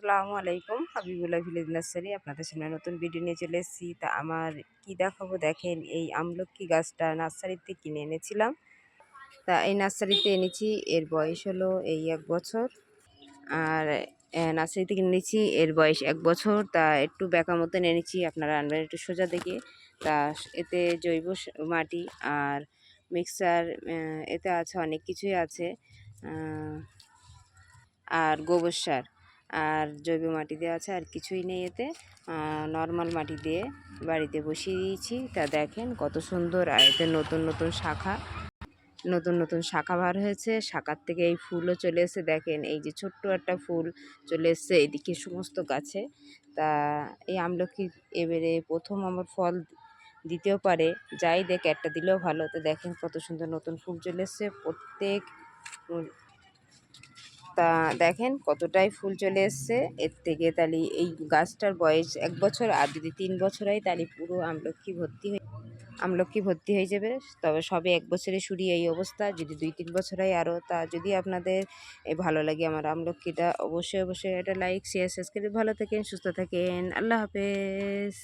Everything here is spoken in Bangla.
আসসালামু আলাইকুম, হাবিবুল্লাহ ভিলেজ নার্সারি আপনাদের সামনে নতুন ভিডিও নিয়ে চলে এসেছি। তা আমার কি দেখাবো দেখেন, এই আমলকি গাছটা নার্সারিতে কিনে এনেছিলাম। তা এই নার্সারিতে এনেছি, এর বয়স হলো এই 1 বছর। আর নার্সারিতে কিনে নিয়েছি, এর বয়স 1 বছর। তা একটু বেঁকা মতন এনেছি, আপনারা আনবেন একটু সোজা দিকে। তা এতে জৈব মাটি আর মিক্সার, এতে আছে অনেক কিছুই আছে, আর গোবর সার আর জৈব মাটি দেওয়া আছে, আর কিছুই নেই এতে। নর্মাল মাটি দিয়ে বাড়িতে বসিয়ে দিয়েছি। তা দেখেন কত সুন্দর, আর এতে নতুন নতুন শাখা, নতুন নতুন শাখা বার হয়েছে। শাখার থেকে এই ফুলও চলে এসে, দেখেন এই যে ছোট্ট একটা ফুল চলে এসছে এদিকে সমস্ত গাছে। তা এই আমলকি এবারে প্রথম আমার ফল দিতেও পারে, যাই দেখ একটা দিলেও ভালো। তো দেখেন কত সুন্দর নতুন ফুল চলে এসছে প্রত্যেক। তা দেখেন কতটাই ফুল চলে এসছে এর থেকে। তাহলে এই গাছটার বয়স 1 বছর, আর যদি 3 বছর হয় তাহলে পুরো আমলকি ভর্তি হয়ে যাবে। তবে সবে 1 বছরে শুরু এই অবস্থা, যদি 2-3 বছর হয় আরও। তা যদি আপনাদের ভালো লাগে আমার আমলকিটা, অবশ্যই অবশ্যই এটা লাইক শেয়ার সাবস্ক্রাইব। ভালো থাকেন, সুস্থ থাকেন, আল্লাহ হাফেজ।